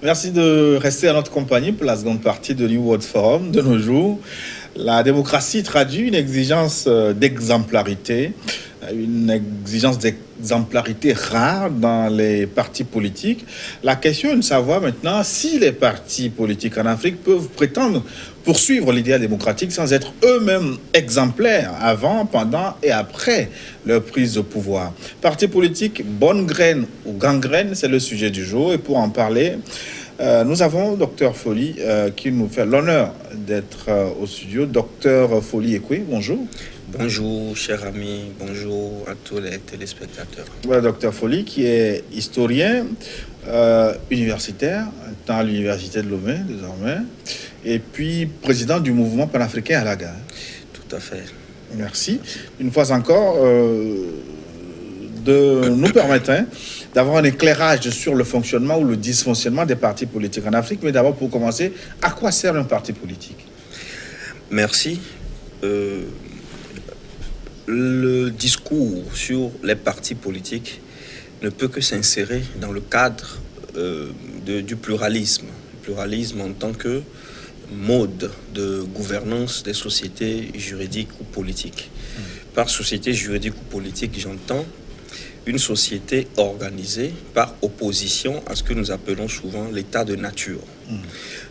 Merci de rester à notre compagnie pour la seconde partie de New World Forum de nos jours. La démocratie traduit une exigence d'exemplarité, rare dans les partis politiques. La question est de savoir maintenant si les partis politiques en Afrique peuvent prétendre poursuivre l'idéal démocratique sans être eux-mêmes exemplaires avant, pendant et après leur prise de pouvoir. Partis politiques, bonne graine ou gangrène, c'est le sujet du jour. Et pour en parler, nous avons Dr Folly qui nous fait l'honneur d'être au studio. Dr Folly Ekwe, bonjour. Bonjour, cher ami, bonjour à tous les téléspectateurs. Voilà, Dr Folly qui est historien universitaire dans l'université de Lomé désormais, et puis président du mouvement panafricain à Alaga. Tout à fait. Merci. Une fois encore, de nous permettre d'avoir un éclairage sur le fonctionnement ou le dysfonctionnement des partis politiques en Afrique. Mais d'abord, pour commencer, à quoi sert un parti politique? Merci. Le discours sur les partis politiques ne peut que s'insérer dans le cadre du pluralisme. Le pluralisme en tant que mode de gouvernance des sociétés juridiques ou politiques. Par société juridique ou politique, j'entends une société organisée par opposition à ce que nous appelons souvent l'état de nature.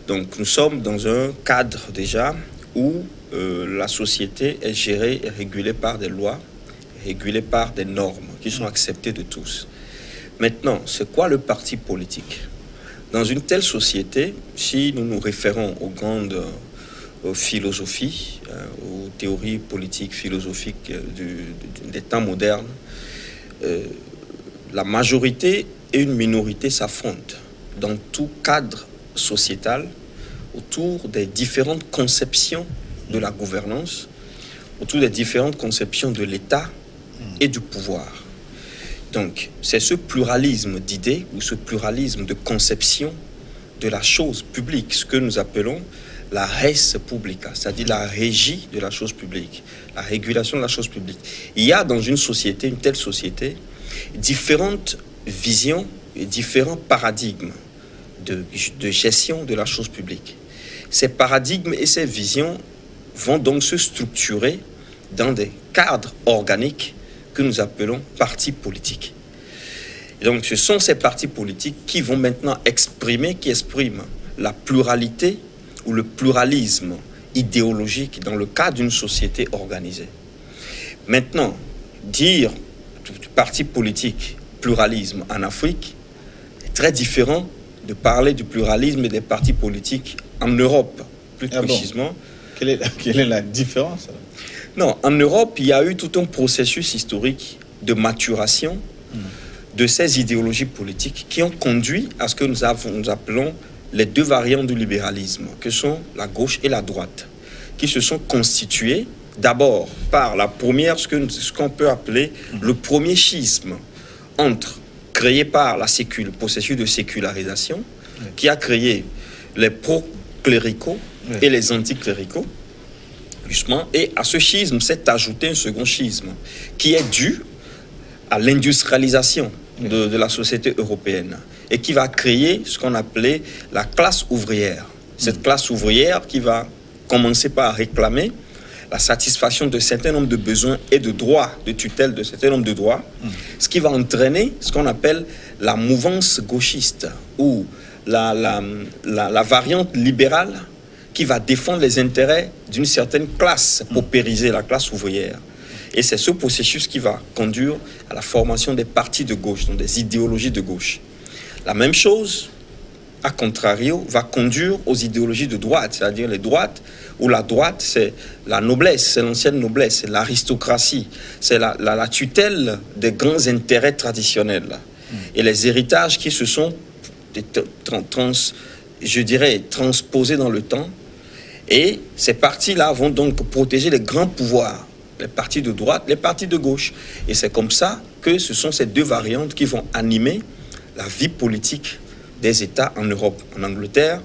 Donc nous sommes dans un cadre déjà où la société est gérée et régulée par des lois, régulée par des normes qui sont acceptées de tous. Maintenant, c'est quoi le parti politique? Dans une telle société, si nous nous référons aux grandes philosophies, aux théories politiques, philosophiques des temps modernes, la majorité et une minorité s'affrontent dans tout cadre sociétal autour des différentes conceptions de la gouvernance, autour des différentes conceptions de l'État et du pouvoir. Donc, c'est ce pluralisme d'idées ou ce pluralisme de conception de la chose publique, ce que nous appelons la res publica, c'est-à-dire la régie de la chose publique, la régulation de la chose publique. Il y a dans une société, une telle société, différentes visions et différents paradigmes de gestion de la chose publique. Ces paradigmes et ces visions vont donc se structurer dans des cadres organiques que nous appelons partis politiques. Et donc ce sont ces partis politiques qui vont maintenant expriment la pluralité ou le pluralisme idéologique dans le cadre d'une société organisée. Maintenant, dire parti politique, pluralisme en Afrique est très différent de parler du pluralisme et des partis politiques en Europe, plus précisément. Bon. Quelle est la différence? Non, en Europe, il y a eu tout un processus historique de maturation de ces idéologies politiques qui ont conduit à ce que nous appelons les deux variantes du libéralisme, que sont la gauche et la droite, qui se sont constituées d'abord par la première, ce qu'on peut appeler le premier schisme créé par le processus de sécularisation, qui a créé les pro-cléricaux et les anticléricaux, justement, et à ce schisme s'est ajouté un second schisme qui est dû à l'industrialisation de la société européenne et qui va créer ce qu'on appelait la classe ouvrière. Cette classe ouvrière qui va commencer par réclamer la satisfaction de certains nombres de besoins et de droits, de tutelle de certains nombres de droits, ce qui va entraîner ce qu'on appelle la mouvance gauchiste ou la variante libérale qui va défendre les intérêts d'une certaine classe paupérisée, la classe ouvrière. Et c'est ce processus qui va conduire à la formation des partis de gauche, donc des idéologies de gauche. La même chose, à contrario, va conduire aux idéologies de droite, c'est-à-dire les droites, où la droite, c'est la noblesse, c'est l'ancienne noblesse, c'est l'aristocratie, c'est la tutelle des grands intérêts traditionnels. Et les héritages qui se sont, transposés dans le temps. Et ces partis-là vont donc protéger les grands pouvoirs, les partis de droite, les partis de gauche. Et c'est comme ça que ce sont ces deux variantes qui vont animer la vie politique des États en Europe, en Angleterre,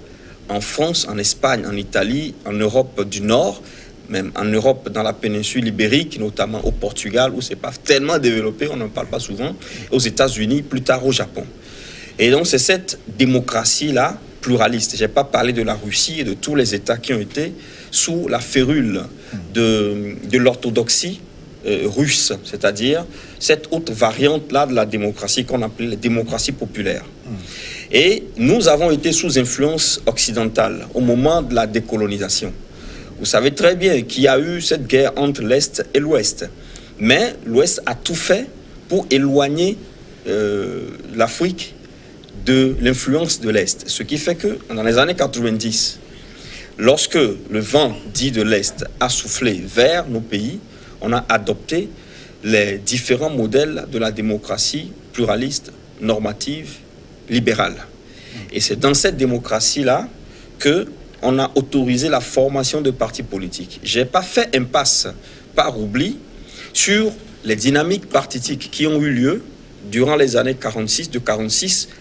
en France, en Espagne, en Italie, en Europe du Nord, même en Europe, dans la péninsule ibérique, notamment au Portugal, où ce n'est pas tellement développé, on n'en parle pas souvent, aux États-Unis, plus tard au Japon. Et donc, c'est cette démocratie-là, pluraliste. Je n'ai pas parlé de la Russie et de tous les États qui ont été sous la férule de l'orthodoxie russe, c'est-à-dire cette autre variante-là de la démocratie qu'on appelait la démocratie populaire. Et nous avons été sous influence occidentale au moment de la décolonisation. Vous savez très bien qu'il y a eu cette guerre entre l'Est et l'Ouest. Mais l'Ouest a tout fait pour éloigner l'Afrique de l'influence de l'Est. Ce qui fait que dans les années 90, lorsque le vent dit de l'Est a soufflé vers nos pays, on a adopté les différents modèles de la démocratie pluraliste, normative, libérale. Et c'est dans cette démocratie-là qu'on a autorisé la formation de partis politiques. Je n'ai pas fait impasse par oubli sur les dynamiques partitiques qui ont eu lieu durant les années 46,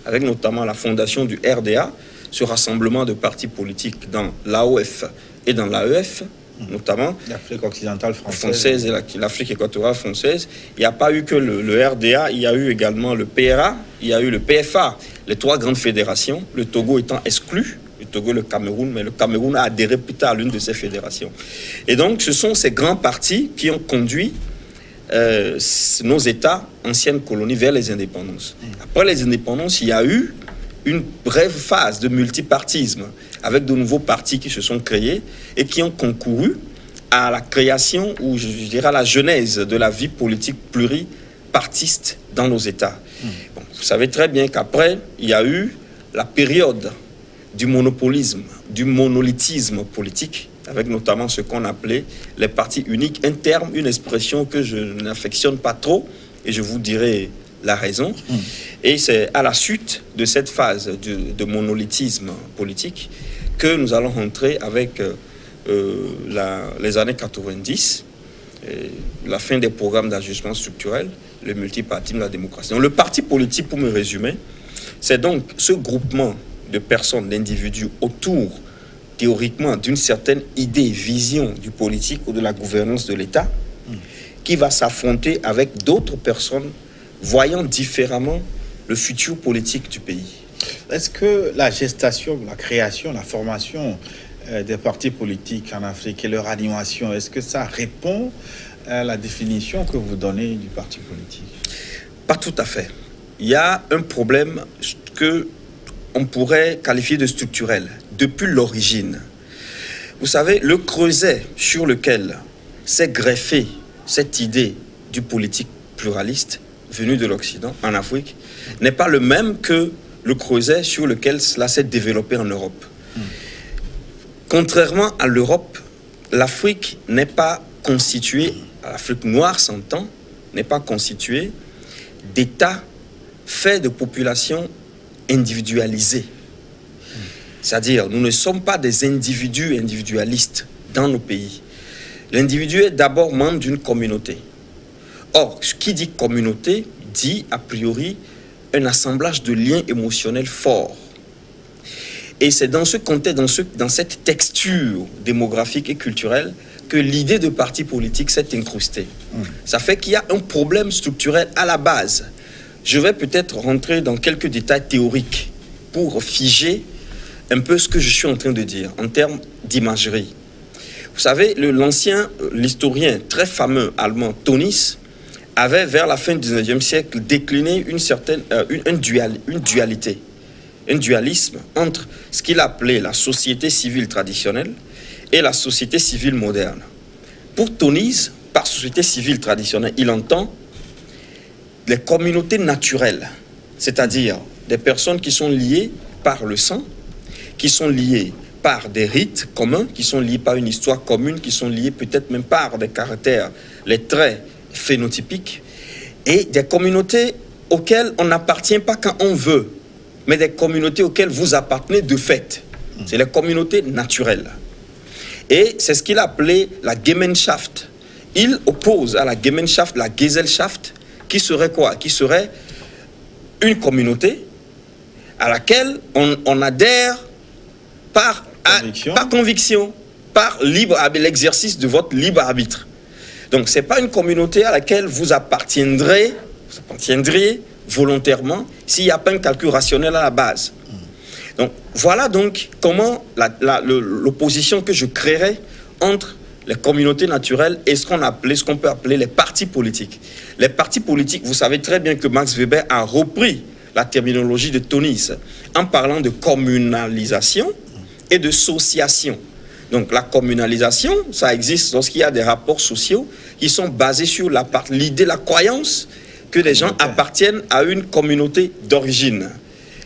avec notamment la fondation du RDA, ce rassemblement de partis politiques dans l'AOF et dans l'AEF, notamment l'Afrique occidentale française et l'Afrique équatoriale française. Il n'y a pas eu que le RDA, il y a eu également le PRA, il y a eu le PFA, les trois grandes fédérations, le Togo étant exclu, le Togo et le Cameroun, mais le Cameroun a adhéré plus tard à l'une de ces fédérations. Et donc, ce sont ces grands partis qui ont conduit nos États, anciennes colonies, vers les indépendances. Après les indépendances, il y a eu une brève phase de multipartisme avec de nouveaux partis qui se sont créés et qui ont concouru à la création, ou je dirais à la genèse de la vie politique pluripartiste dans nos États. Bon, vous savez très bien qu'après, il y a eu la période du monopolisme, du monolithisme politique, avec notamment ce qu'on appelait les partis uniques, un terme, une expression que je n'affectionne pas trop, et je vous dirai la raison. Et c'est à la suite de cette phase de monolithisme politique que nous allons rentrer avec les années 90, la fin des programmes d'ajustement structurel, le multipartisme, la démocratie. Donc, le parti politique, pour me résumer, c'est donc ce groupement de personnes, d'individus autour, théoriquement, d'une certaine idée, vision du politique ou de la gouvernance de l'État, qui va s'affronter avec d'autres personnes voyant différemment le futur politique du pays. Est-ce que la gestation, la création, la formation des partis politiques en Afrique et leur animation, est-ce que ça répond à la définition que vous donnez du parti politique? Pas tout à fait. Il y a un problème que on pourrait qualifier de structurel depuis l'origine. Vous savez, le creuset sur lequel s'est greffée cette idée du politique pluraliste venu de l'Occident en Afrique n'est pas le même que le creuset sur lequel cela s'est développé en Europe. Contrairement à l'Europe, l'Afrique n'est pas constituée, l'Afrique noire s'entend, n'est pas constituée d'États faits de populations individualisées. C'est-à-dire, nous ne sommes pas des individus individualistes dans nos pays. L'individu est d'abord membre d'une communauté. Or, ce qui dit communauté dit a priori un assemblage de liens émotionnels forts. Et c'est dans ce contexte, dans cette texture démographique et culturelle que l'idée de parti politique s'est incrustée. Ça fait qu'il y a un problème structurel à la base. Je vais peut-être rentrer dans quelques détails théoriques pour figer un peu ce que je suis en train de dire en termes d'imagerie. Vous savez, l'historien très fameux allemand Tönnies avait, vers la fin du 19e siècle, décliné une dualité, un dualisme entre ce qu'il appelait la société civile traditionnelle et la société civile moderne. Pour Tönnies, par société civile traditionnelle, il entend les communautés naturelles, c'est-à-dire des personnes qui sont liées par le sang, qui sont liées par des rites communs, qui sont liées par une histoire commune, qui sont liées peut-être même par des caractères, les traits phénotypiques, et des communautés auxquelles on n'appartient pas quand on veut, mais des communautés auxquelles vous appartenez de fait. C'est les communautés naturelles. Et c'est ce qu'il appelait la Gemeinschaft. Il oppose à la Gemeinschaft la Gesellschaft, qui serait quoi? Qui serait une communauté à laquelle on adhère par conviction, par l'exercice de votre libre arbitre. Donc, ce n'est pas une communauté à laquelle vous appartiendriez volontairement s'il n'y a pas un calcul rationnel à la base. Donc, voilà donc comment l'opposition que je créerais entre les communautés naturelles et ce qu'on peut appeler les partis politiques. Les partis politiques, vous savez très bien que Max Weber a repris la terminologie de Tonis en parlant de communalisation et de sociation. Donc la communalisation, ça existe lorsqu'il y a des rapports sociaux qui sont basés sur l'idée, la croyance que les gens appartiennent à une communauté d'origine.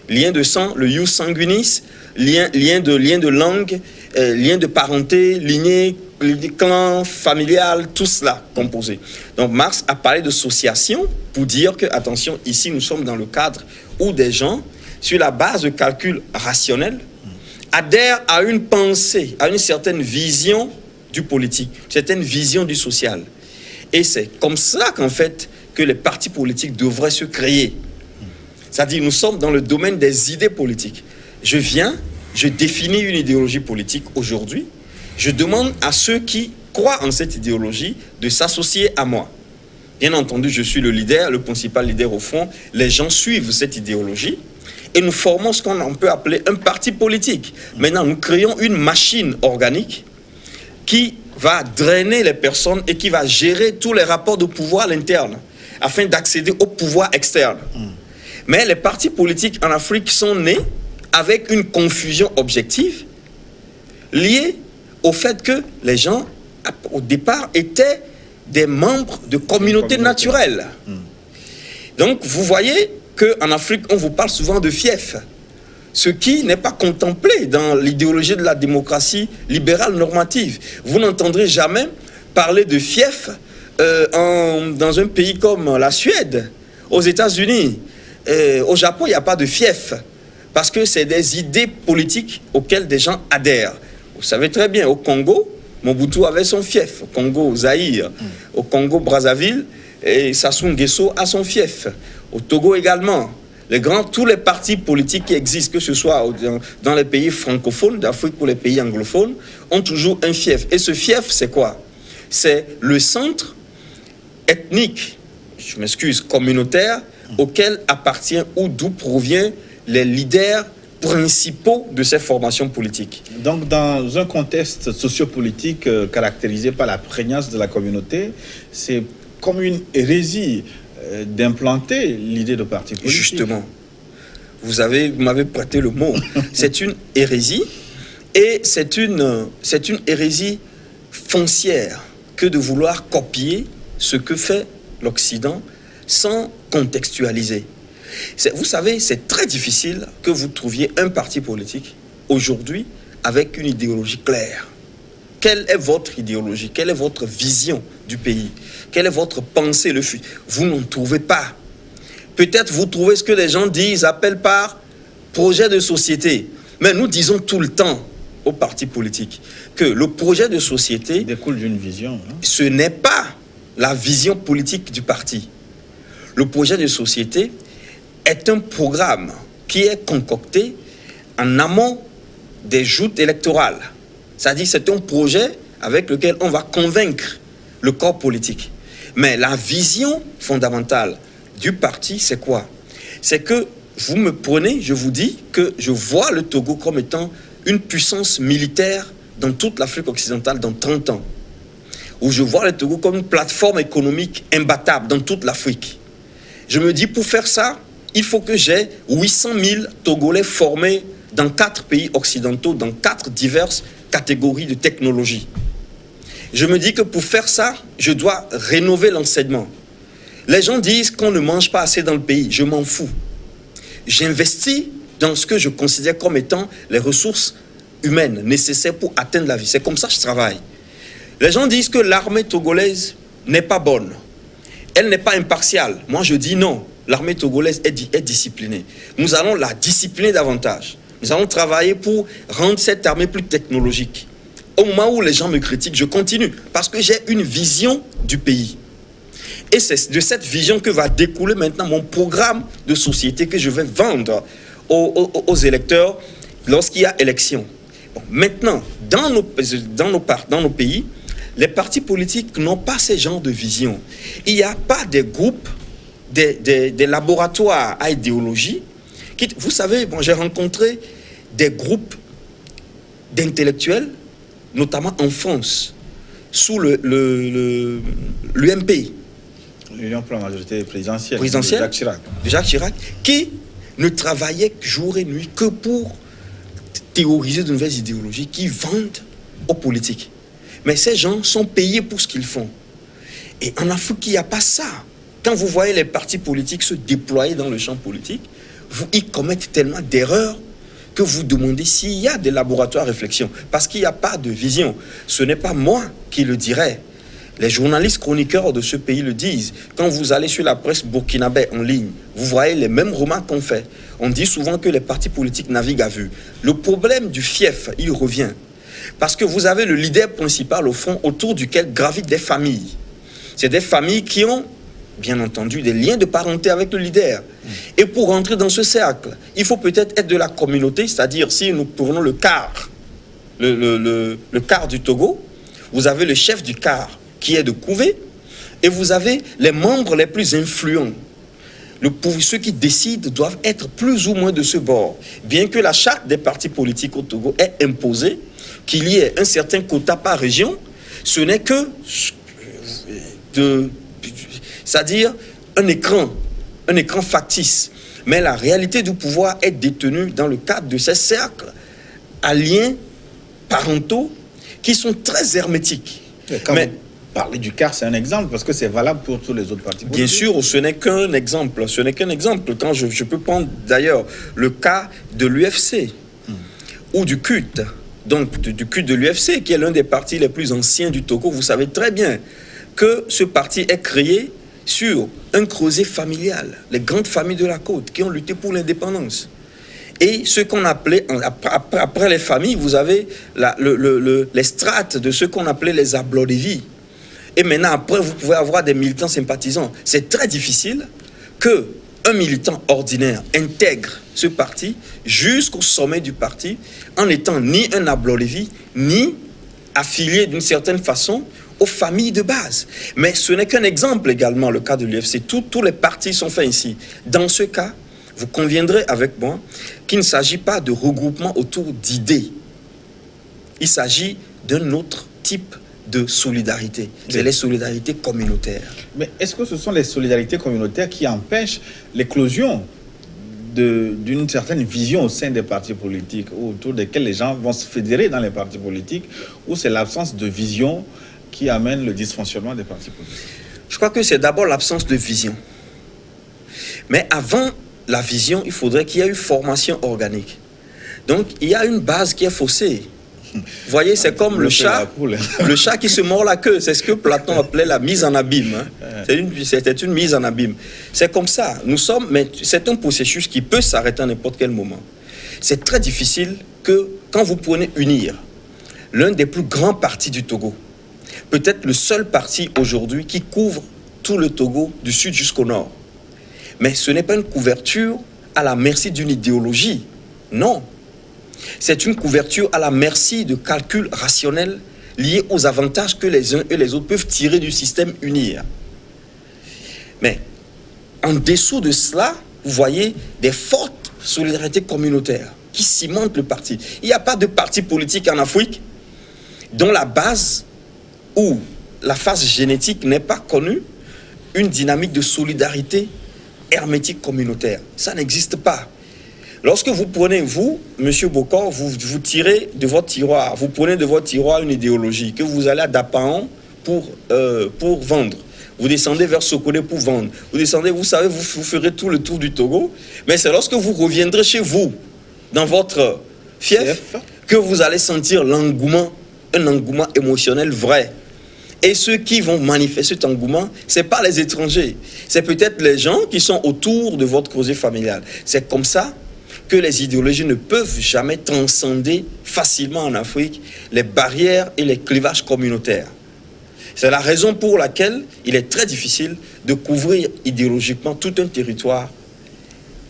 Lien de sang, le ius sanguinis, lien de langue, lien de parenté, lignée, clan familial, tout cela composé. Donc Marx a parlé de association pour dire que, attention, ici nous sommes dans le cadre où des gens, sur la base de calculs rationnels, adhèrent à une pensée, à une certaine vision du politique, une certaine vision du social. Et c'est comme ça qu'en fait, que les partis politiques devraient se créer. C'est-à-dire, nous sommes dans le domaine des idées politiques. Je définis une idéologie politique aujourd'hui. Je demande à ceux qui croient en cette idéologie de s'associer à moi. Bien entendu, je suis le leader, le principal leader au fond. Les gens suivent cette idéologie et nous formons ce qu'on peut appeler un parti politique. Maintenant, nous créons une machine organique qui va drainer les personnes et qui va gérer tous les rapports de pouvoir à l'interne afin d'accéder au pouvoir externe. Mais les partis politiques en Afrique sont nés avec une confusion objective liée au fait que les gens, au départ, étaient des membres de communautés naturelles. Donc, vous voyez qu'en Afrique, on vous parle souvent de fief, ce qui n'est pas contemplé dans l'idéologie de la démocratie libérale normative. Vous n'entendrez jamais parler de fief dans un pays comme la Suède, aux États-Unis. Au Japon, il n'y a pas de fief, parce que c'est des idées politiques auxquelles des gens adhèrent. Vous savez très bien, au Congo, Mobutu avait son fief. Au Congo, Zaïre, au Congo, Brazzaville, et Sassou Nguesso a son fief. Au Togo également. Tous les partis politiques qui existent, que ce soit dans les pays francophones d'Afrique ou les pays anglophones, ont toujours un fief. Et ce fief, c'est quoi? C'est le centre ethnique, je m'excuse, communautaire, auquel appartient ou d'où proviennent les leaders principaux de ces formations politiques. Donc, dans un contexte sociopolitique caractérisé par la prégnance de la communauté, c'est comme une hérésie d'implanter l'idée de parti politique. Justement, vous m'avez prêté le mot. C'est une hérésie, et c'est une hérésie foncière que de vouloir copier ce que fait l'Occident sans contextualiser. Vous savez, c'est très difficile que vous trouviez un parti politique aujourd'hui avec une idéologie claire. Quelle est votre idéologie? Quelle est votre vision du pays? Quelle est votre pensée, le futur? Vous n'en trouvez pas. Peut-être vous trouvez ce que les gens disent, appellent par projet de société. Mais nous disons tout le temps aux partis politiques que le projet de société découle d'une vision. Ce n'est pas la vision politique du parti. Le projet de société est un programme qui est concocté en amont des joutes électorales. C'est-à-dire c'est un projet avec lequel on va convaincre le corps politique. Mais la vision fondamentale du parti, c'est quoi? C'est que vous me prenez, je vous dis que je vois le Togo comme étant une puissance militaire dans toute l'Afrique occidentale dans 30 ans. Ou je vois le Togo comme une plateforme économique imbattable dans toute l'Afrique. Je me dis, pour faire ça, il faut que j'ai 800 000 Togolais formés dans 4 pays occidentaux, dans 4 diverses catégories de technologie. Je me dis que pour faire ça, je dois rénover l'enseignement. Les gens disent qu'on ne mange pas assez dans le pays. Je m'en fous. J'investis dans ce que je considère comme étant les ressources humaines nécessaires pour atteindre la vie. C'est comme ça que je travaille. Les gens disent que l'armée togolaise n'est pas bonne. Elle n'est pas impartiale. Moi, je dis non. L'armée togolaise est disciplinée. Nous allons la discipliner davantage. Nous allons travailler pour rendre cette armée plus technologique. Au moment où les gens me critiquent, je continue parce que j'ai une vision du pays. Et c'est de cette vision que va découler maintenant mon programme de société que je vais vendre aux électeurs lorsqu'il y a élection. Bon, maintenant, dans nos pays, les partis politiques n'ont pas ce genre de vision. Il n'y a pas des groupes des laboratoires à idéologie. Vous savez, bon, j'ai rencontré des groupes d'intellectuels, notamment en France, sous l'UMP. L'Union pour la majorité présidentielle. De Jacques Chirac, qui ne travaillait jour et nuit que pour théoriser de nouvelles idéologies qui vendent aux politiques. Mais ces gens sont payés pour ce qu'ils font. Et en Afrique, il n'y a pas ça. Quand vous voyez les partis politiques se déployer dans le champ politique, ils commettent tellement d'erreurs que vous demandez s'il y a des laboratoires à réflexion. Parce qu'il n'y a pas de vision. Ce n'est pas moi qui le dirais. Les journalistes chroniqueurs de ce pays le disent. Quand vous allez sur la presse burkinabé en ligne, vous voyez les mêmes remarques qu'on fait. On dit souvent que les partis politiques naviguent à vue. Le problème du fief, il revient. Parce que vous avez le leader principal au fond autour duquel gravitent des familles. C'est des familles qui ont, bien entendu, des liens de parenté avec le leader. Et pour rentrer dans ce cercle, il faut peut-être être de la communauté, c'est-à-dire si nous prenons le CAR, le CAR du Togo, vous avez le chef du CAR qui est de Kouvé, et vous avez les membres les plus influents. Ceux qui décident doivent être plus ou moins de ce bord. Bien que la charte des partis politiques au Togo ait imposé qu'il y ait un certain quota par région, ce n'est que c'est-à-dire un écran factice. Mais la réalité du pouvoir est détenue dans le cadre de ces cercles à liens parentaux qui sont très hermétiques. Mais parler du CAR, c'est un exemple, parce que c'est valable pour tous les autres partis politiques. Bien sûr, ce n'est qu'un exemple. Ce n'est qu'un exemple. Quand je peux prendre d'ailleurs le cas de l'UFC ou du CUT, donc du CUT de l'UFC, qui est l'un des partis les plus anciens du Togo. Vous savez très bien que ce parti est créé sur un creuset familial, les grandes familles de la côte qui ont lutté pour l'indépendance. Et ce qu'on appelait, après les familles, vous avez les strates de ce qu'on appelait les ablodévis. Et maintenant, après, vous pouvez avoir des militants sympathisants. C'est très difficile qu'un militant ordinaire intègre ce parti jusqu'au sommet du parti en étant ni un ablodévi, ni affilié d'une certaine façon aux familles de base. Mais ce n'est qu'un exemple également, le cas de l'UFC. Tous les partis sont faits ici. Dans ce cas, vous conviendrez avec moi qu'il ne s'agit pas de regroupement autour d'idées. Il s'agit d'un autre type de solidarité. C'est les solidarités communautaires. Mais est-ce que ce sont les solidarités communautaires qui empêchent l'éclosion d'une certaine vision au sein des partis politiques, autour desquels les gens vont se fédérer dans les partis politiques, ou c'est l'absence de vision qui amène le dysfonctionnement des partis politiques? Je crois que c'est d'abord l'absence de vision. Mais avant la vision, il faudrait qu'il y ait une formation organique. Donc, il y a une base qui est faussée. Vous voyez, c'est comme le chat qui se mord la queue. C'est ce que Platon appelait la mise en abîme. C'était une mise en abîme. C'est comme ça. Mais c'est un processus qui peut s'arrêter à n'importe quel moment. C'est très difficile que, quand vous prenez unir l'un des plus grands partis du Togo, peut-être le seul parti aujourd'hui qui couvre tout le Togo du sud jusqu'au nord. Mais ce n'est pas une couverture à la merci d'une idéologie. Non. C'est une couverture à la merci de calculs rationnels liés aux avantages que les uns et les autres peuvent tirer du système UNIR. Mais en dessous de cela, vous voyez des fortes solidarités communautaires qui cimentent le parti. Il n'y a pas de parti politique en Afrique dont la base ou la phase génétique n'est pas connue, une dynamique de solidarité hermétique communautaire. Ça n'existe pas. Lorsque vous prenez, vous, Monsieur Bokor, vous tirez de votre tiroir, vous prenez de votre tiroir une idéologie que vous allez à Dapaon pour vendre. Vous descendez vers Sokolé pour vendre. Vous descendez, vous savez, vous ferez tout le tour du Togo. Mais c'est lorsque vous reviendrez chez vous, dans votre fief, que vous allez sentir l'engouement, un engouement émotionnel vrai. Et ceux qui vont manifester cet engouement, ce n'est pas les étrangers. C'est peut-être les gens qui sont autour de votre creuset familial. C'est comme ça que les idéologies ne peuvent jamais transcender facilement en Afrique les barrières et les clivages communautaires. C'est la raison pour laquelle il est très difficile de couvrir idéologiquement tout un territoire,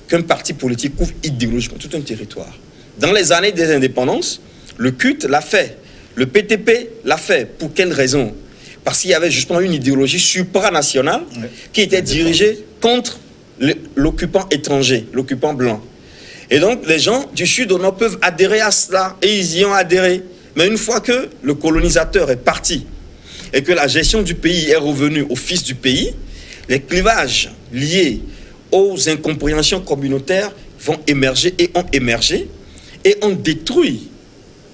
qu'un parti politique couvre idéologiquement tout un territoire. Dans les années des indépendances, le CUT l'a fait, le PTP l'a fait. Pour quelle raison? Parce qu'il y avait justement une idéologie supranationale qui était dirigée contre l'occupant étranger, l'occupant blanc. Et donc, les gens du sud au nord peuvent adhérer à cela, et ils y ont adhéré. Mais une fois que le colonisateur est parti, et que la gestion du pays est revenue au fils du pays, les clivages liés aux incompréhensions communautaires vont émerger et ont détruit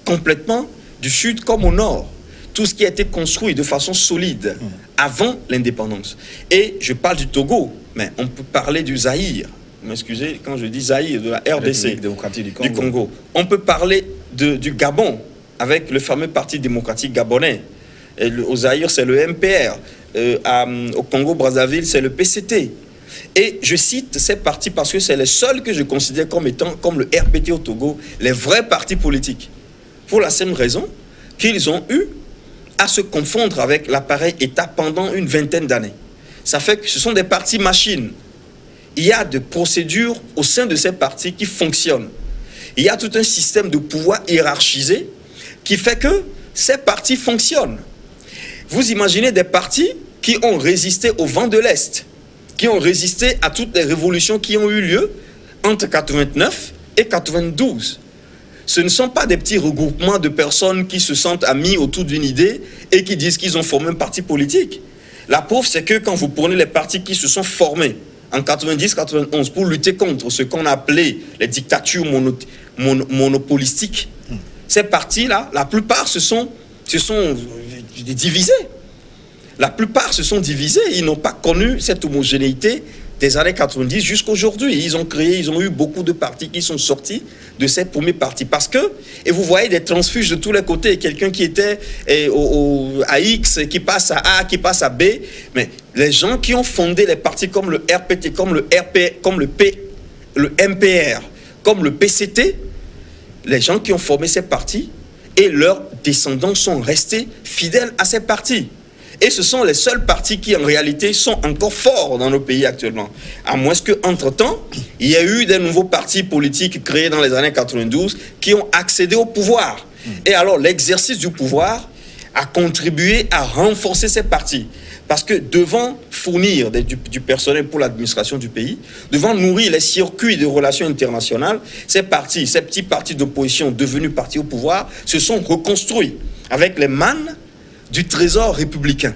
complètement du sud comme au nord tout ce qui a été construit de façon solide avant l'indépendance. Et je parle du Togo, mais on peut parler du Zaïre. Vous m'excusez quand je dis Zaïre, de la RDC, démocratique du Congo. On peut parler du Gabon, avec le fameux Parti démocratique gabonais. Et au Zaïre, c'est le MPR. Au Congo-Brazzaville, c'est le PCT. Et je cite ces partis parce que c'est les seuls que je considère comme étant, comme le RPT au Togo, les vrais partis politiques. Pour la simple raison qu'ils ont eu à se confondre avec l'appareil État pendant une vingtaine d'années. Ça fait que ce sont des partis machines. Il y a des procédures au sein de ces partis qui fonctionnent. Il y a tout un système de pouvoir hiérarchisé qui fait que ces partis fonctionnent. Vous imaginez des partis qui ont résisté au vent de l'Est, qui ont résisté à toutes les révolutions qui ont eu lieu entre 89 et 92. Ce ne sont pas des petits regroupements de personnes qui se sentent amis autour d'une idée et qui disent qu'ils ont formé un parti politique. La preuve, c'est que quand vous prenez les partis qui se sont formés en 90-91 pour lutter contre ce qu'on a appelé les dictatures monopolistiques, ces partis-là, la plupart se sont divisés. La plupart se sont divisés. Ils n'ont pas connu cette homogénéité des années 90 jusqu'à aujourd'hui. Ils ont eu beaucoup de partis qui sont sortis de ces premiers partis. Parce que, et vous voyez des transfuges de tous les côtés, quelqu'un qui était à X, qui passe à A, qui passe à B, mais les gens qui ont fondé les partis comme le RPT, comme le MPR, comme le PCT, les gens qui ont formé ces partis et leurs descendants sont restés fidèles à ces partis. Et ce sont les seuls partis qui, en réalité, sont encore forts dans nos pays actuellement. À moins qu'entre-temps, il y a eu des nouveaux partis politiques créés dans les années 92 qui ont accédé au pouvoir. Et alors, l'exercice du pouvoir a contribué à renforcer ces partis. Parce que devant fournir du personnel pour l'administration du pays, devant nourrir les circuits de relations internationales, ces petits partis d'opposition devenus partis au pouvoir, se sont reconstruits avec les mannes du trésor républicain.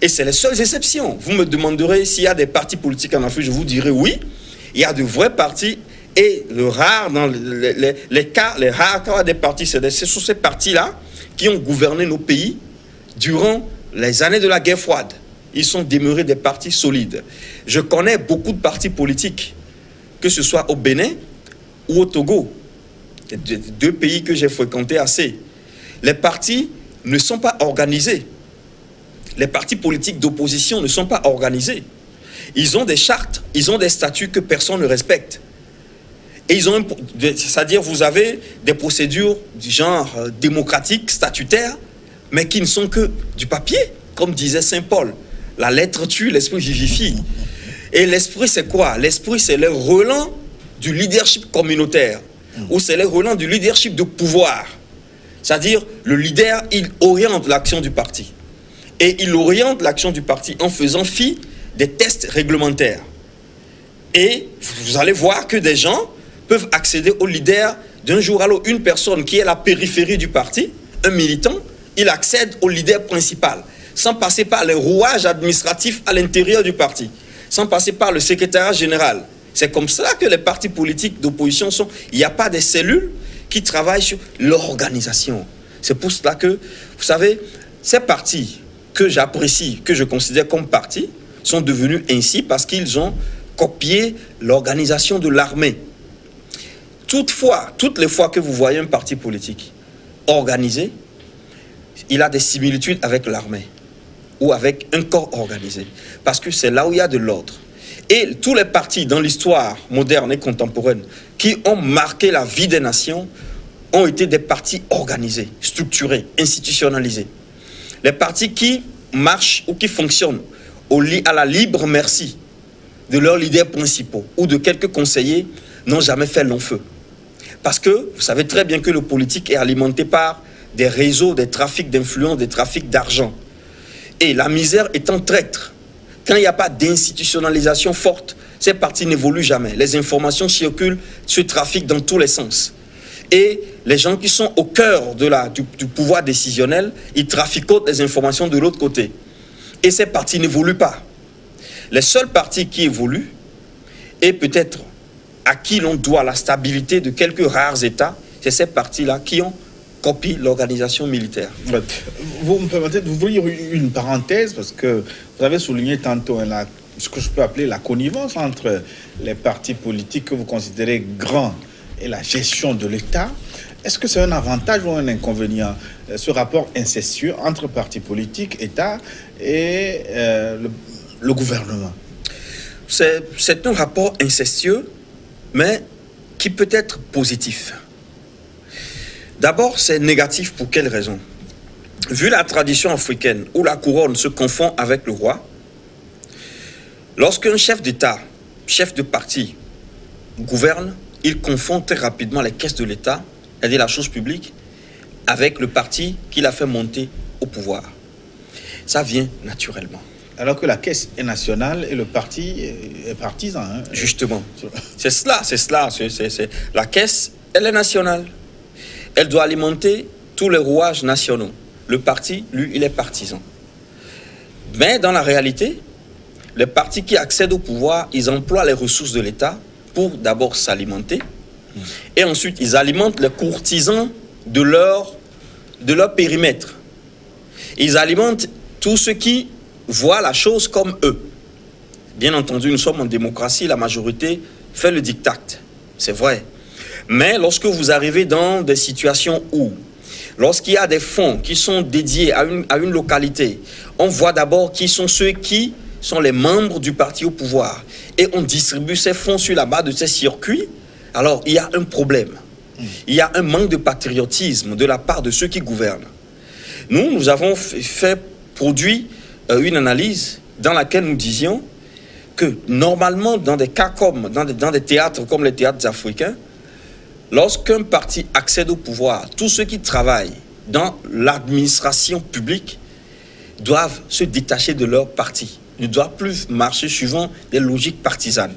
Et c'est les seules exceptions. Vous me demanderez s'il y a des partis politiques en Afrique, je vous dirai oui. Il y a de vrais partis et le rare, dans les rares cas des partis, ce sont ces partis-là qui ont gouverné nos pays durant les années de la guerre froide. Ils sont demeurés des partis solides. Je connais beaucoup de partis politiques, que ce soit au Bénin ou au Togo, deux pays que j'ai fréquentés assez. Les partis ne sont pas organisés. Les partis politiques d'opposition ne sont pas organisés. Ils ont des chartes, ils ont des statuts que personne ne respecte. Et c'est-à-dire vous avez des procédures du genre démocratique, statutaire, mais qui ne sont que du papier, comme disait Saint Paul. La lettre tue, l'esprit vivifie. Et l'esprit, c'est quoi? L'esprit, c'est le relent du leadership communautaire, ou c'est le relent du leadership de pouvoir. C'est-à-dire, le leader, il oriente l'action du parti. Et il oriente l'action du parti en faisant fi des tests réglementaires. Et vous allez voir que des gens peuvent accéder au leader d'un jour à l'autre. Une personne qui est à la périphérie du parti, un militant, il accède au leader principal, sans passer par les rouages administratifs à l'intérieur du parti, sans passer par le secrétariat général. C'est comme ça que les partis politiques d'opposition sont. Il n'y a pas des cellules qui travaillent sur l'organisation. C'est pour cela que, vous savez, ces partis que j'apprécie, que je considère comme partis, sont devenus ainsi parce qu'ils ont copié l'organisation de l'armée. Toutefois, toutes les fois que vous voyez un parti politique organisé, il a des similitudes avec l'armée ou avec un corps organisé, parce que c'est là où il y a de l'ordre. Et tous les partis dans l'histoire moderne et contemporaine qui ont marqué la vie des nations ont été des partis organisés, structurés, institutionnalisés. Les partis qui marchent ou qui fonctionnent à la libre merci de leurs leaders principaux ou de quelques conseillers n'ont jamais fait long feu. Parce que vous savez très bien que le politique est alimenté par des réseaux, des trafics d'influence, des trafics d'argent. Et la misère étant traître, quand il n'y a pas d'institutionnalisation forte, ces partis n'évoluent jamais. Les informations circulent, se trafiquent dans tous les sens. Et les gens qui sont au cœur du pouvoir décisionnel, ils traficotent les informations de l'autre côté. Et ces partis n'évoluent pas. Les seuls partis qui évoluent, et peut-être à qui l'on doit la stabilité de quelques rares États, c'est ces partis-là qui ont copié l'organisation militaire. Vous me permettez d'ouvrir une parenthèse, parce que vous avez souligné tantôt ce que je peux appeler la connivence entre les partis politiques que vous considérez grands et la gestion de l'État. Est-ce que c'est un avantage ou un inconvénient, ce rapport incestueux entre partis politiques, État et le gouvernement? C'est un rapport incestueux, mais qui peut être positif. D'abord, c'est négatif pour quelle raison? Vu la tradition africaine où la couronne se confond avec le roi, lorsqu'un chef d'État, chef de parti, gouverne, il confond très rapidement les caisses de l'État, c'est-à-dire la chose publique, avec le parti qu'il a fait monter au pouvoir. Ça vient naturellement. Alors que la caisse est nationale et le parti est partisan. Hein. Justement. C'est cela. La caisse, elle est nationale. Elle doit alimenter tous les rouages nationaux. Le parti, lui, il est partisan. Mais dans la réalité, les partis qui accèdent au pouvoir, ils emploient les ressources de l'État pour d'abord s'alimenter. Et ensuite, ils alimentent les courtisans de leur périmètre. Ils alimentent tous ceux qui voient la chose comme eux. Bien entendu, nous sommes en démocratie, la majorité fait le diktat. C'est vrai. Mais lorsque vous arrivez dans des situations où, lorsqu'il y a des fonds qui sont dédiés à une localité, on voit d'abord qui sont ceux qui sont les membres du parti au pouvoir. Et on distribue ces fonds sur la base de ces circuits. Alors, il y a un problème. Il y a un manque de patriotisme de la part de ceux qui gouvernent. Nous avons produit une analyse dans laquelle nous disions que normalement, dans des cas comme, dans des théâtres comme les théâtres africains, lorsqu'un parti accède au pouvoir, tous ceux qui travaillent dans l'administration publique doivent se détacher de leur parti. Ils ne doivent plus marcher suivant des logiques partisanes.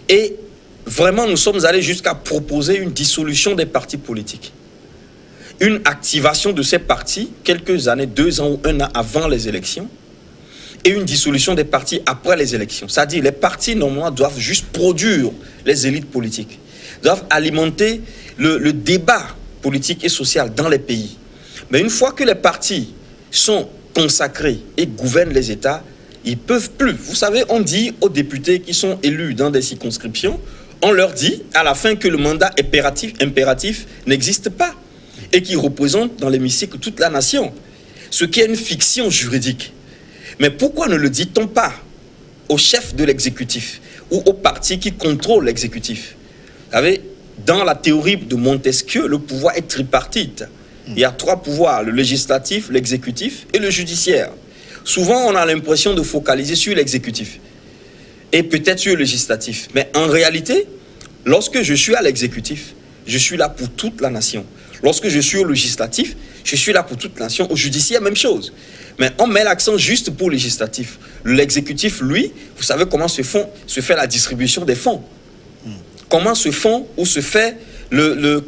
Et vraiment, nous sommes allés jusqu'à proposer une dissolution des partis politiques. Une activation de ces partis quelques années, 2 ans ou 1 an avant les élections, et une dissolution des partis après les élections. C'est-à-dire les partis, normalement, doivent juste produire les élites politiques, doivent alimenter le débat politique et social dans les pays. Mais une fois que les partis sont consacrés et gouvernent les États, ils ne peuvent plus. Vous savez, on dit aux députés qui sont élus dans des circonscriptions, on leur dit à la fin que le mandat impératif n'existe pas et qu'ils représentent dans l'hémicycle toute la nation, ce qui est une fiction juridique. Mais pourquoi ne le dit-on pas au chef de l'exécutif ou au parti qui contrôle l'exécutif? Vous savez, dans la théorie de Montesquieu, le pouvoir est tripartite. Il y a 3 pouvoirs, le législatif, l'exécutif et le judiciaire. Souvent, on a l'impression de focaliser sur l'exécutif et peut-être sur le législatif. Mais en réalité, lorsque je suis à l'exécutif, je suis là pour toute la nation. Lorsque je suis au législatif, je suis là pour toute la nation. Au judiciaire, même chose. Mais on met l'accent juste pour le législatif. L'exécutif, lui, vous savez comment se fait la distribution des fonds. Comment se font ou se fait,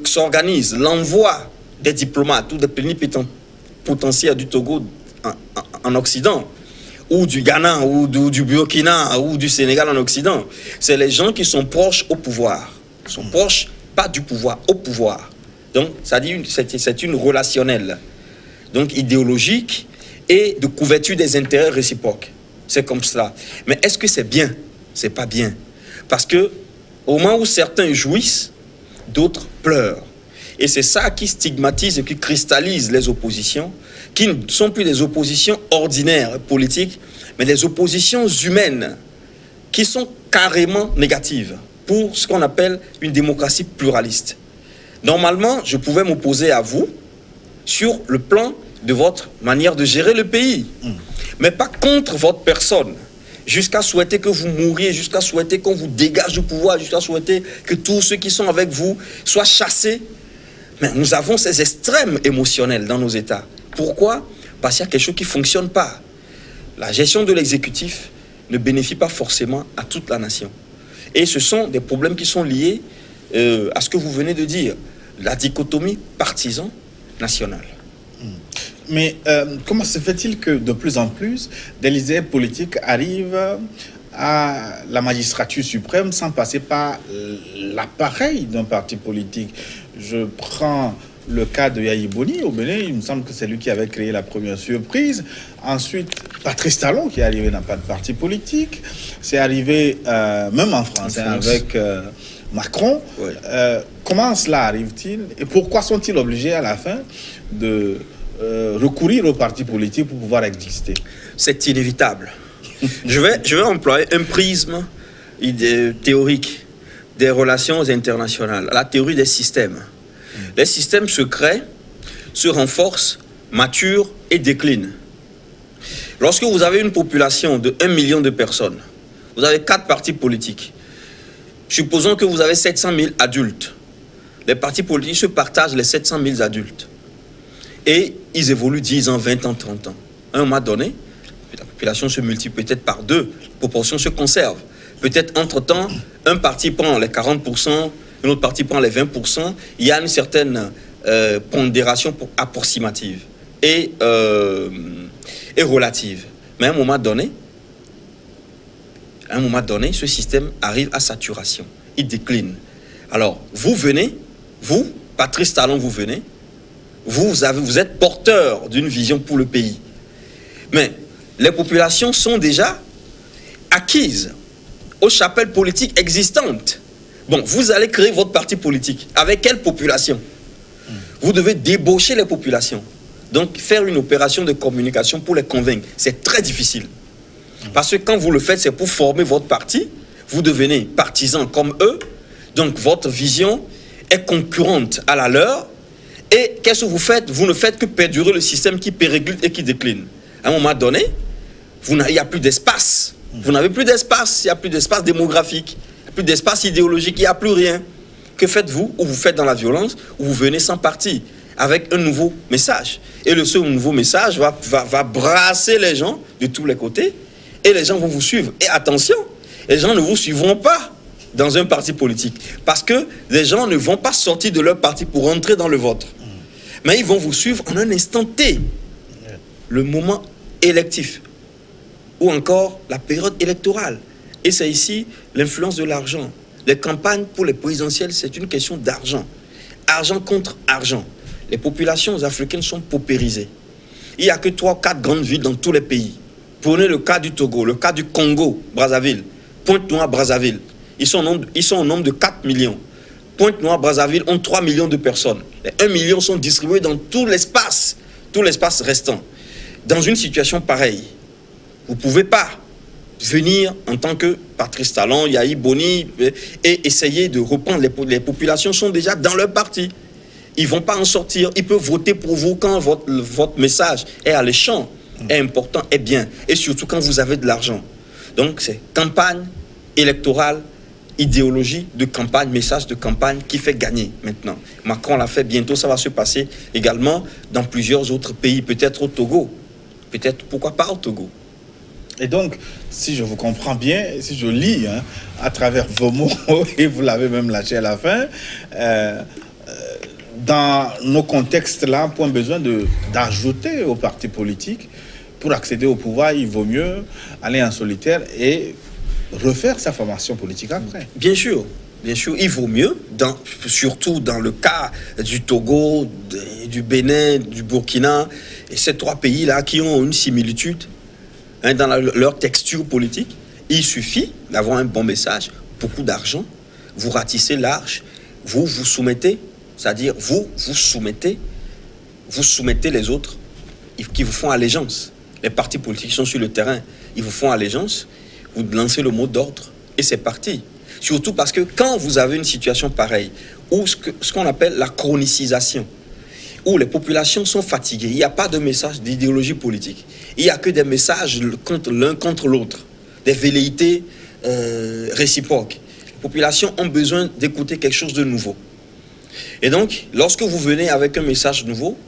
s'organise l'envoi des diplomates ou des plénipotentiaires du Togo en Occident, ou du Ghana, ou du Burkina, ou du Sénégal en Occident. C'est les gens qui sont proches au pouvoir. Ils sont proches, pas du pouvoir, au pouvoir. Donc, c'est une relationnelle, donc idéologique et de couverture des intérêts réciproques. C'est comme cela. Mais est-ce que c'est bien? C'est pas bien. Parce que au moment où certains jouissent, d'autres pleurent. Et c'est ça qui stigmatise et qui cristallise les oppositions, qui ne sont plus des oppositions ordinaires politiques, mais des oppositions humaines, qui sont carrément négatives pour ce qu'on appelle une démocratie pluraliste. Normalement, je pouvais m'opposer à vous sur le plan de votre manière de gérer le pays, mais pas contre votre personne, jusqu'à souhaiter que vous mouriez, jusqu'à souhaiter qu'on vous dégage du pouvoir, jusqu'à souhaiter que tous ceux qui sont avec vous soient chassés. Mais nous avons ces extrêmes émotionnels dans nos États. Pourquoi? parce qu'il y a quelque chose qui ne fonctionne pas. La gestion de l'exécutif ne bénéficie pas forcément à toute la nation. Et ce sont des problèmes qui sont liés à ce que vous venez de dire, la dichotomie partisan-nationale. Mais comment se fait-il que de plus en plus des leaders politiques arrivent à la magistrature suprême sans passer par l'appareil d'un parti politique? Je prends le cas de Yayi Boni au Bénin, il me semble que c'est lui qui avait créé la première surprise. Ensuite, Patrice Talon qui est arrivé n'a pas de parti politique. C'est arrivé même en France, avec Macron. Oui. Comment cela arrive-t-il et pourquoi sont-ils obligés à la fin de recourir aux partis politiques pour pouvoir exister? C'est inévitable. je vais employer un prisme théorique des relations internationales, la théorie des systèmes. Les systèmes se créent, se renforcent, maturent et déclinent. Lorsque vous avez une population de 1 million de personnes, vous avez 4 partis politiques. Supposons que vous avez 700 000 adultes. Les partis politiques se partagent les 700 000 adultes. Et ils évoluent 10 ans, 20 ans, 30 ans. À un moment donné, la population se multiplie peut-être par 2, la proportion se conserve. Peut-être entre-temps, un parti prend les 40%, un autre parti prend les 20%. Il y a une certaine pondération approximative et relative. Mais à un moment donné, ce système arrive à saturation. Il décline. Alors, vous venez, vous, Patrice Talon, vous venez, vous êtes porteur d'une vision pour le pays. Mais les populations sont déjà acquises aux chapelles politiques existantes. Bon, vous allez créer votre parti politique. Avec quelle population? Vous devez débaucher les populations. Donc, faire une opération de communication pour les convaincre, c'est très difficile. Parce que quand vous le faites, c'est pour former votre parti. Vous devenez partisans comme eux. Donc, votre vision est concurrente à la leur. Et qu'est-ce que vous faites? Vous ne faites que perdurer le système qui périclite et qui décline. À un moment donné, il n'y a plus d'espace. Vous n'avez plus d'espace. Il n'y a plus d'espace démographique. Il n'y a plus d'espace idéologique. Il n'y a plus rien. Que faites-vous? Ou vous faites dans la violence, ou vous venez sans parti, avec un nouveau message. Et ce nouveau message va brasser les gens de tous les côtés. Et les gens vont vous suivre. Et attention, les gens ne vous suivront pas dans un parti politique. Parce que les gens ne vont pas sortir de leur parti pour entrer dans le vôtre. Mais ils vont vous suivre en un instant T. Le moment électif. Ou encore la période électorale. Et c'est ici l'influence de l'argent. Les campagnes pour les présidentielles, c'est une question d'argent. Argent contre argent. Les populations africaines sont paupérisées. Il n'y a que 3 ou 4 grandes villes dans tous les pays. Prenez le cas du Togo, le cas du Congo, Brazzaville, Pointe-Noire, Brazzaville. Ils sont au nombre de 4 millions. Pointe-Noire, Brazzaville ont 3 millions de personnes. Les 1 million sont distribués dans tout l'espace restant. Dans une situation pareille, vous ne pouvez pas venir en tant que Patrice Talon, Yayi Boni et essayer de reprendre. Les populations sont déjà dans leur parti. Ils ne vont pas en sortir. Ils peuvent voter pour vous quand votre message est alléchant, est important, est bien. Et surtout quand vous avez de l'argent. Donc c'est campagne électorale, idéologie de campagne, message de campagne qui fait gagner maintenant. Macron l'a fait, bientôt ça va se passer également dans plusieurs autres pays, peut-être au Togo. Peut-être, pourquoi pas au Togo. Et donc, si je vous comprends bien, si je lis à travers vos mots, et vous l'avez même lâché à la fin, dans nos contextes-là, point besoin d'ajouter aux partis politiques. Pour accéder au pouvoir, il vaut mieux aller en solitaire et refaire sa formation politique après. Bien sûr, il vaut mieux, surtout dans le cas du Togo, du Bénin, du Burkina, et ces 3 pays-là qui ont une similitude dans leur texture politique. Il suffit d'avoir un bon message, beaucoup d'argent, vous ratissez large, vous soumettez, c'est-à-dire vous soumettez les autres qui vous font allégeance. Les partis politiques sont sur le terrain, ils vous font allégeance, vous lancez le mot d'ordre et c'est parti. Surtout parce que quand vous avez une situation pareille, où ce qu'on appelle la chronicisation, où les populations sont fatiguées, il n'y a pas de message d'idéologie politique. Il n'y a que des messages l'un contre l'autre, des velléités réciproques. Les populations ont besoin d'écouter quelque chose de nouveau. Et donc, lorsque vous venez avec un message nouveau,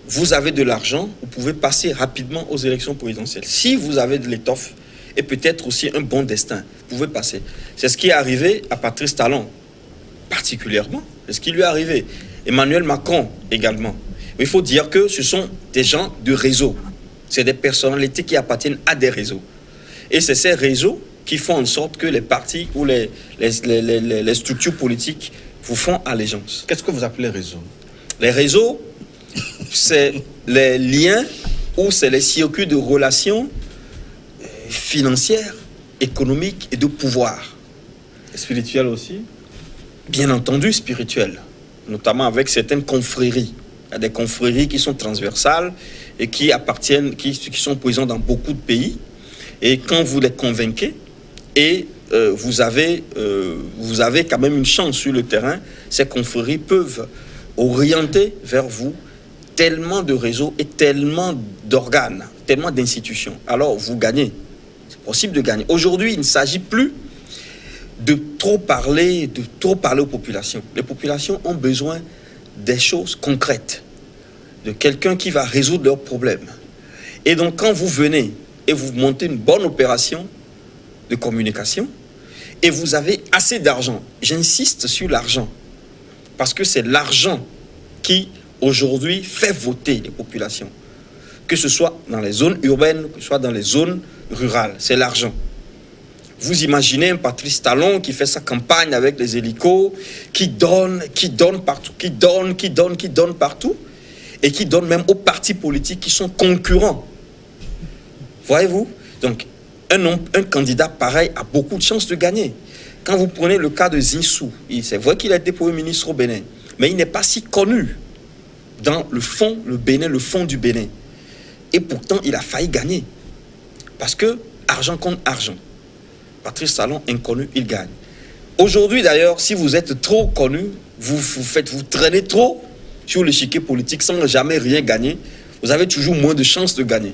vous avez de l'argent, vous pouvez passer rapidement aux élections présidentielles. Si vous avez de l'étoffe et peut-être aussi un bon destin, vous pouvez passer. C'est ce qui est arrivé à Patrice Talon, particulièrement. C'est ce qui lui est arrivé. Emmanuel Macron également. Il faut dire que ce sont des gens de réseau. C'est des personnalités qui appartiennent à des réseaux. Et c'est ces réseaux qui font en sorte que les partis ou les structures politiques vous font allégeance. Qu'est-ce que vous appelez réseau? Les réseaux, c'est les liens ou c'est les circuits de relations financières, économiques et de pouvoir. Et spirituel aussi? Bien entendu spirituel, notamment avec certaines confréries. Il y a des confréries qui sont transversales et qui appartiennent, qui sont présentes dans beaucoup de pays. Et quand vous les convainquez, et vous avez quand même une chance sur le terrain, ces confréries peuvent orienter vers vous tellement de réseaux et tellement d'organes, tellement d'institutions. Alors vous gagnez. C'est possible de gagner. Aujourd'hui, il ne s'agit plus de trop parler aux populations. Les populations ont besoin des choses concrètes, de quelqu'un qui va résoudre leurs problèmes. Et donc, quand vous venez et vous montez une bonne opération de communication, et vous avez assez d'argent, j'insiste sur l'argent, parce que c'est l'argent qui, aujourd'hui, fait voter les populations. Que ce soit dans les zones urbaines, que ce soit dans les zones rurales, c'est l'argent. Vous imaginez un Patrice Talon qui fait sa campagne avec les hélicos, qui donne partout, qui donne partout, et qui donne même aux partis politiques qui sont concurrents. Voyez-vous? Donc, un candidat pareil a beaucoup de chances de gagner. Quand vous prenez le cas de Zinsou, c'est vrai qu'il a été Premier ministre au Bénin, mais il n'est pas si connu dans le fond, le Bénin, le fond du Bénin. Et pourtant, il a failli gagner. Parce que argent contre argent. Patrice Talon, inconnu, il gagne. Aujourd'hui, d'ailleurs, si vous êtes trop connu, vous traînez trop sur l'échiquier politique sans jamais rien gagner, vous avez toujours moins de chances de gagner.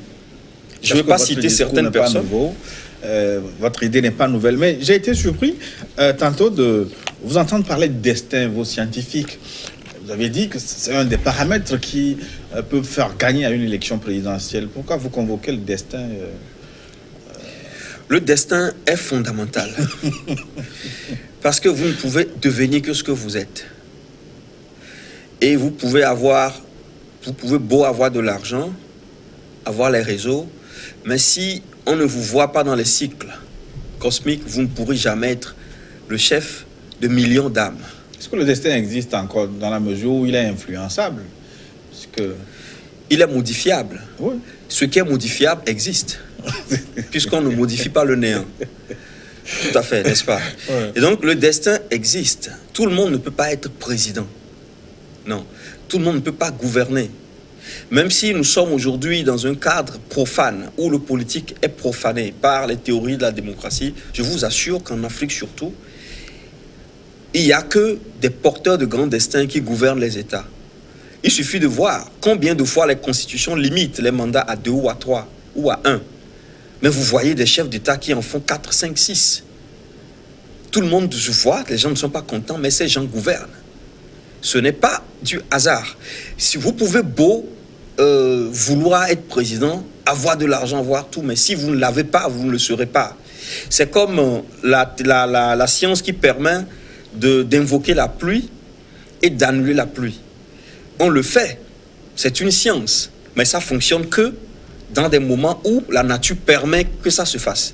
Je ne vais pas citer certaines personnes. Votre idée n'est pas nouvelle, mais j'ai été surpris tantôt de vous entendre parler de destin, vos scientifiques. Vous avez dit que c'est un des paramètres qui peuvent faire gagner à une élection présidentielle. Pourquoi vous convoquez le destin Le destin est fondamental. Parce que vous ne pouvez devenir que ce que vous êtes. Et vous pouvez beau avoir de l'argent, avoir les réseaux, mais si on ne vous voit pas dans les cycles cosmiques, vous ne pourrez jamais être le chef de millions d'âmes. Est-ce que le destin existe encore dans la mesure où il est influençable? Il est modifiable. Oui. Ce qui est modifiable existe, puisqu'on ne modifie pas le néant. Tout à fait, n'est-ce pas? Ouais. Et donc, le destin existe. Tout le monde ne peut pas être président. Non. Tout le monde ne peut pas gouverner. Même si nous sommes aujourd'hui dans un cadre profane, où le politique est profané par les théories de la démocratie, je vous assure qu'en Afrique surtout, il n'y a que des porteurs de grands destins qui gouvernent les États. Il suffit de voir combien de fois les constitutions limitent les mandats à 2 ou à 3 ou à 1. Mais vous voyez des chefs d'État qui en font 4, 5, 6. Tout le monde se voit, les gens ne sont pas contents, mais ces gens gouvernent. Ce n'est pas du hasard. Si vous pouvez vouloir être président, avoir de l'argent, avoir tout, mais si vous ne l'avez pas, vous ne le serez pas. C'est comme la science qui permet d'invoquer la pluie et d'annuler la pluie. On le fait, c'est une science, mais ça fonctionne que dans des moments où la nature permet que ça se fasse.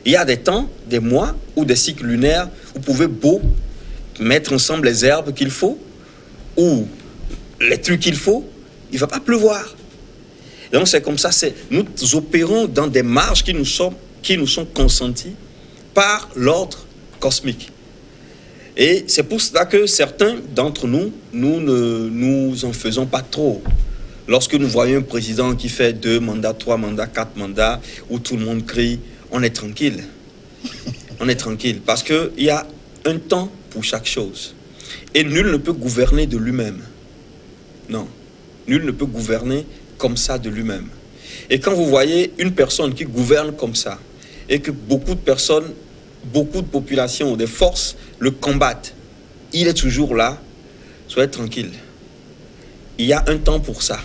Il y a des temps, des mois ou des cycles lunaires, vous pouvez mettre ensemble les herbes qu'il faut ou les trucs qu'il faut, il ne va pas pleuvoir. Et donc c'est comme ça, nous opérons dans des marges qui nous sont consenties par l'ordre cosmique. Et c'est pour cela que certains d'entre nous, nous ne nous en faisons pas trop. Lorsque nous voyons un président qui fait 2 mandats, 3 mandats, 4 mandats, où tout le monde crie, on est tranquille. On est tranquille. Parce qu'il y a un temps pour chaque chose. Et nul ne peut gouverner de lui-même. Non. Nul ne peut gouverner comme ça de lui-même. Et quand vous voyez une personne qui gouverne comme ça, et que beaucoup de personnes, beaucoup de populations ou des forces le combattent, il est toujours là, soyez tranquille. Il y a un temps pour ça.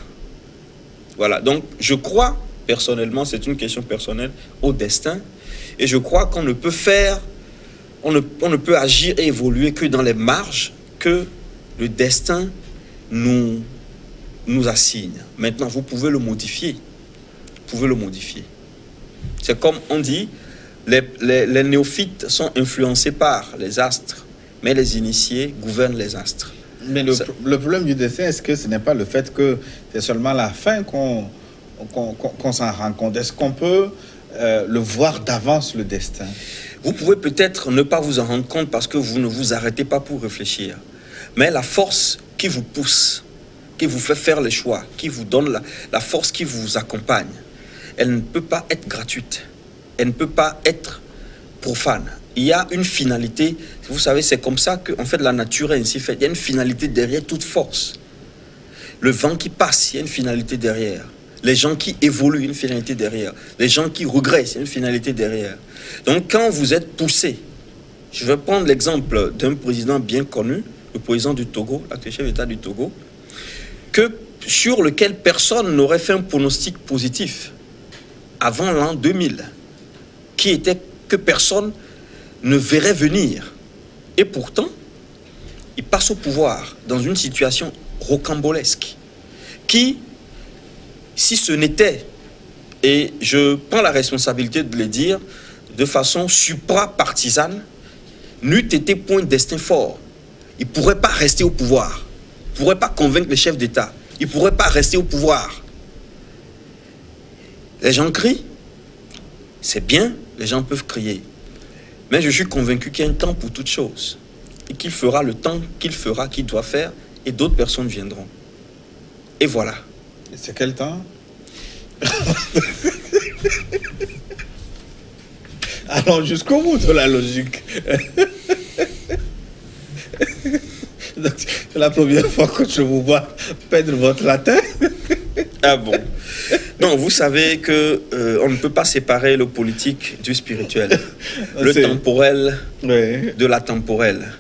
Voilà, donc je crois, personnellement, c'est une question personnelle, au destin. Et je crois qu'on ne peut faire, on ne peut agir et évoluer que dans les marges que le destin nous assigne. Maintenant, vous pouvez le modifier. Vous pouvez le modifier. C'est comme on dit, les néophytes sont influencés par les astres, mais les initiés gouvernent les astres. Mais le problème du destin, est-ce que ce n'est pas le fait que c'est seulement à la fin qu'on s'en rend compte? Est-ce qu'on peut le voir d'avance, le destin? Vous pouvez peut-être ne pas vous en rendre compte parce que vous ne vous arrêtez pas pour réfléchir. Mais la force qui vous pousse, qui vous fait faire les choix, qui vous donne la force qui vous accompagne, elle ne peut pas être gratuite. Elle ne peut pas être profane. Il y a une finalité. Vous savez, c'est comme ça que en fait, la nature est ainsi faite. Il y a une finalité derrière toute force. Le vent qui passe, il y a une finalité derrière. Les gens qui évoluent, il y a une finalité derrière. Les gens qui regressent, il y a une finalité derrière. Donc, quand vous êtes poussé, je vais prendre l'exemple d'un président bien connu, le président du Togo, l'actuel chef d'État du Togo, sur lequel personne n'aurait fait un pronostic positif avant l'an 2000, qui était que personne ne verrait venir. Et pourtant, il passe au pouvoir dans une situation rocambolesque qui, si ce n'était, et je prends la responsabilité de le dire, de façon supra-partisane, n'eût été point de destin fort. Il ne pourrait pas rester au pouvoir. Il ne pourrait pas convaincre les chefs d'État. Il ne pourrait pas rester au pouvoir. Les gens crient. C'est bien, les gens peuvent crier. Mais je suis convaincu qu'il y a un temps pour toute chose. Et qu'il fera le temps qu'il doit faire, et d'autres personnes viendront. Et voilà. Et c'est quel temps? Allons jusqu'au bout de la logique. C'est la première fois que je vous vois peindre votre latin. Ah bon? Non, vous savez que on ne peut pas séparer le politique du spirituel, le temporel de la temporelle.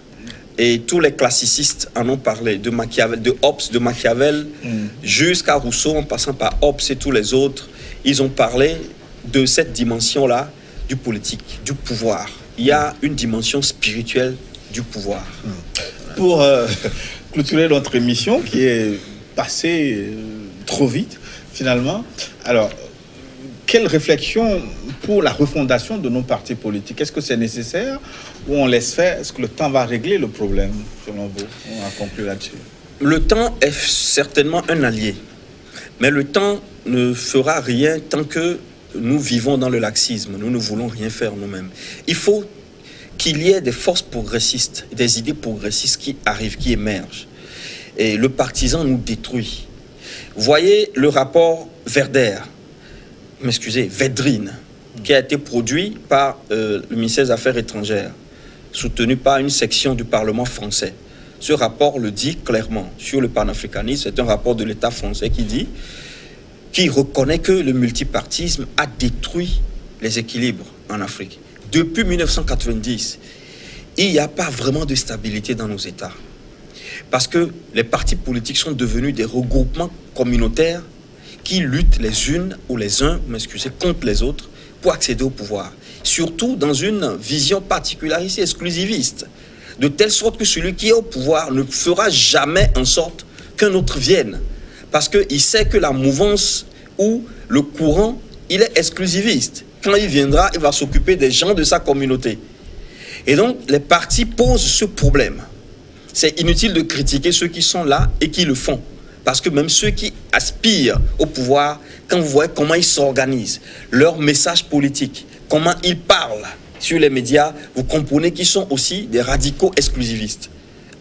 Et tous les classicistes en ont parlé, de Machiavel, de Hobbes, de Machiavel, jusqu'à Rousseau, en passant par Hobbes et tous les autres. Ils ont parlé de cette dimension-là du politique, du pouvoir. Il y a une dimension spirituelle du pouvoir. Pour clôturer notre émission qui est passée trop vite, finalement. Alors, quelle réflexion pour la refondation de nos partis politiques? Est-ce que c'est nécessaire ou on laisse faire? Est-ce que le temps va régler le problème, selon vous? On va conclure là-dessus. Le temps est certainement un allié. Mais le temps ne fera rien tant que nous vivons dans le laxisme. Nous ne voulons rien faire nous-mêmes. Il faut qu'il y ait des forces progressistes, des idées progressistes qui arrivent, qui émergent. Et le partisan nous détruit. Voyez le rapport Védrine, qui a été produit par le ministère des Affaires étrangères, soutenu par une section du Parlement français. Ce rapport le dit clairement sur le panafricanisme. C'est un rapport de l'État français qui reconnaît que le multipartisme a détruit les équilibres en Afrique. Depuis 1990, il n'y a pas vraiment de stabilité dans nos États. Parce que les partis politiques sont devenus des regroupements communautaires qui luttent les unes ou les uns, contre les autres pour accéder au pouvoir. Surtout dans une vision particulariste et exclusiviste. De telle sorte que celui qui est au pouvoir ne fera jamais en sorte qu'un autre vienne. Parce qu'il sait que la mouvance ou le courant, il est exclusiviste. Quand il viendra, il va s'occuper des gens de sa communauté. Et donc, les partis posent ce problème. C'est inutile de critiquer ceux qui sont là et qui le font. Parce que même ceux qui aspirent au pouvoir, quand vous voyez comment ils s'organisent, leur message politique, comment ils parlent sur les médias, vous comprenez qu'ils sont aussi des radicaux exclusivistes.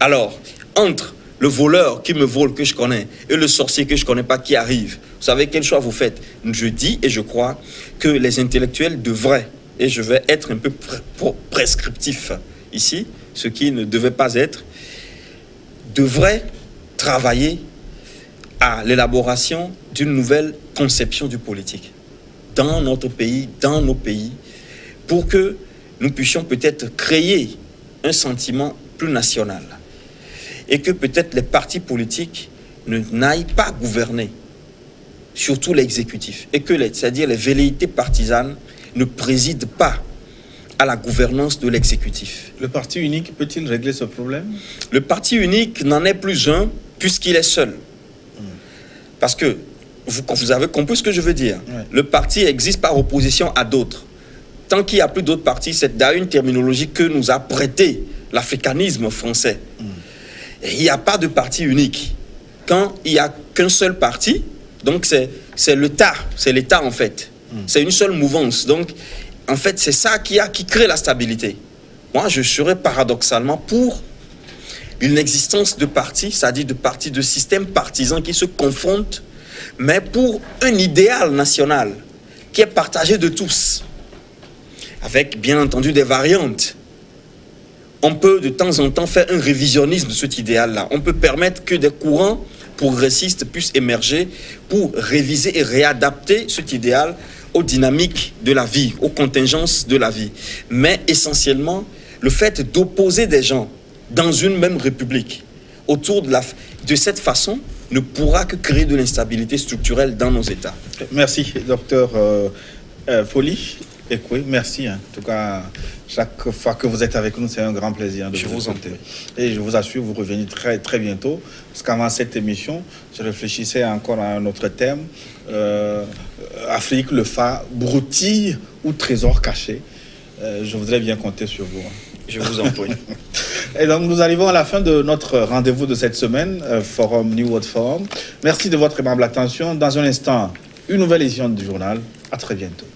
Alors, entre le voleur qui me vole, que je connais, et le sorcier que je ne connais pas qui arrive, vous savez quel choix vous faites? Je dis et je crois que les intellectuels devraient, et je vais être un peu prescriptif ici, ce qui ne devait pas être, devraient travailler à l'élaboration d'une nouvelle conception du politique dans notre pays, dans nos pays, pour que nous puissions peut-être créer un sentiment plus national et que peut-être les partis politiques n'aillent pas gouverner surtout l'exécutif, et que c'est-à-dire les velléités partisanes ne président pas à la gouvernance de l'exécutif. Le parti unique peut-il régler ce problème? Le parti unique n'en est plus un puisqu'il est seul. Parce que vous avez compris ce que je veux dire. Ouais. Le parti existe par opposition à d'autres. Tant qu'il n'y a plus d'autres partis, c'est d'ailleurs une terminologie que nous a prêté l'africanisme français. Et il n'y a pas de parti unique. Quand il n'y a qu'un seul parti, donc c'est l'État en fait. C'est une seule mouvance. Donc, en fait, c'est ça qui crée la stabilité. Moi, je serais paradoxalement pour une existence de partis, c'est-à-dire de systèmes partisans qui se confrontent, mais pour un idéal national qui est partagé de tous, avec bien entendu des variantes. On peut de temps en temps faire un révisionnisme de cet idéal-là. On peut permettre que des courants progressistes puissent émerger pour réviser et réadapter cet idéal aux dynamiques de la vie, aux contingences de la vie. Mais essentiellement, le fait d'opposer des gens dans une même république autour de cette façon ne pourra que créer de l'instabilité structurelle dans nos États. Merci, docteur Folly. Oui, merci. En tout cas, chaque fois que vous êtes avec nous, c'est un grand plaisir de vous écouter. Et je vous assure, vous revenez très, très bientôt. Parce qu'avant cette émission, je réfléchissais encore à un autre thème. Afrique, le phare, broutille ou trésor caché. Je voudrais bien compter sur vous. Je vous en prie. Et donc, nous arrivons à la fin de notre rendez-vous de cette semaine, Forum New World Forum. Merci de votre aimable attention. Dans un instant, une nouvelle édition du journal. À très bientôt.